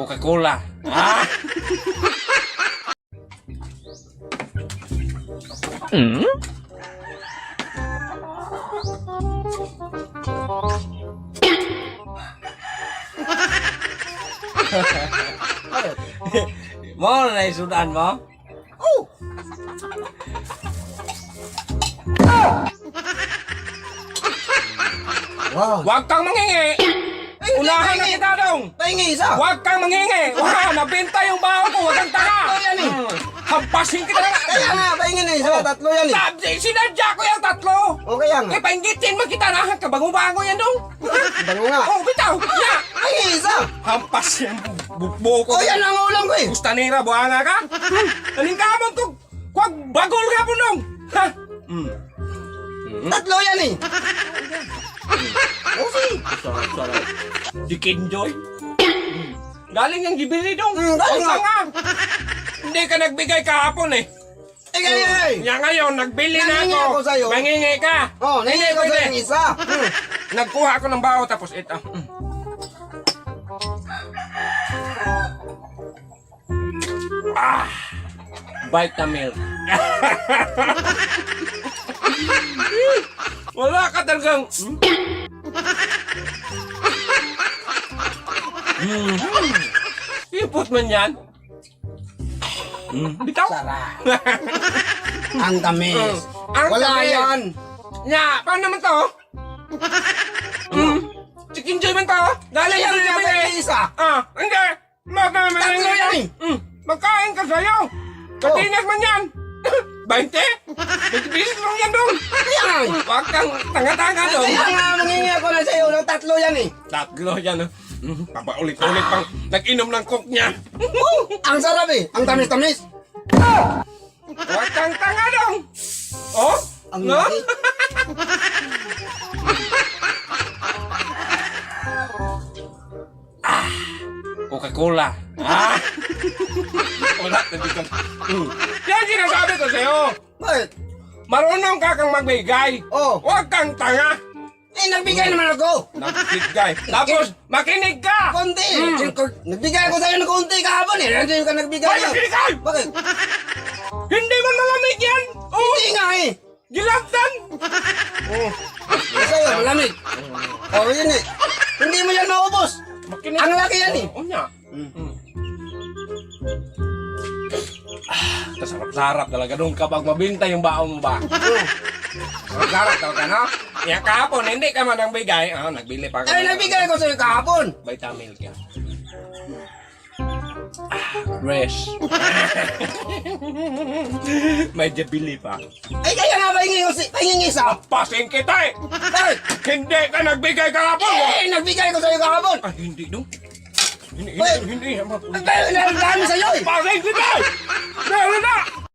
Coca-Cola. Ah! Mo na isudan mo? Oh! Wow! Huwag kang mangingi! Unahan na kita dong! Pahingi isa! Huwag kang mangingi! Wah, nabenta yung baho ko! Huwag kang tanga! Tatlo yan eh! Hampasin kita na! Kaya nga, pahingi na isa, tatlo yan eh! Sinadya ko yung tatlo! O kaya nga, Eh, paingitin mo kita na! Kabango-bango yan dong! bango nga! Oh, bitaw! Ya! Pahingi isa! Hampas yan! Bukbo ko! O yan ang ulam ko eh! Gustanira, buhanga ka! Aling ka mo to! Huwag bagol ka po dong! Ha? Tatlo yan eh! O sige! Sarap. Dikinjoy. Galing yung gibili dong. Galing nga. nga. Hindi ka nagbigay kahapon eh. Eh kaya eh! Ya ngayon, nagbili na Nangingi ako. ako sa'yo. Mangingi ka. Oh, nangingi ko pwede. sa'yo ng isa! Nagkuha ako ng baho tapos ito. Ah! Vitamilk. Wala ka talagang... Ipot man yan. Bitaw. Sarap! Ang tamis! Ang Wala tamis. yan! Nya, paano naman to? Chicken joy man to? Galing Kaya yan nga, naman pahingi isa! Hindi. Tatlo yan eh! Magkain ka sa'yo. Katinas man yan. 20? 20 pesos lang yan dong. Kaya nga eh! Huwag kang tanga-tanga dong. Kaya nga, mangingi ako na sa'yo ng tatlo yan eh! Tatlo yan. Papaulit-ulit pang nag-inom ng coke niya. Ang sarap eh! Ang tamis-tamis! Huwag kang tanga dong. Oh? Ang No? laki! Coca-Cola. Ah! Wala, nandito. Yan sinasabi ko sa'yo. Bakit? Marunong ka kang magbigay. Oh! Huwag kang tanga. Eh, nagbigay naman ako! Nagbigay. Tapos, makinig ka. Konti! Nagbigay ako sa'yo ng konti kahapon eh! Hindi ka nagbigay Hoy, na! makinig ka! Bakit? Hindi mo malamig yan. Oh, Hindi nga eh! gilaptan. Sa'yo, malamig! Oh, yun eh! Hindi mo yan maubos! Makinig. Ang laki yan eh! Oo niya. Kasarap-sarap talaga doon kapag mabinta yung baong mo ba. Sarap talaga, no? Yan kahapon, hindi ka man ang bigay. Nagbili pa ako. Ay, nagbigay ko sa'yo kahapon! Vitamilk yan. Fresh. May jabili pa. Ay, kaya nga pahingi isa! Pasing kita eh! Bakit? Hindi ka nagbigay kahapon! Eh, nagbigay ko sa'yo kahapon! Hindi dong. Hindi. Wait. Hindi. Ang dami sa'yo eh! Pasing kita eh! Dahil na!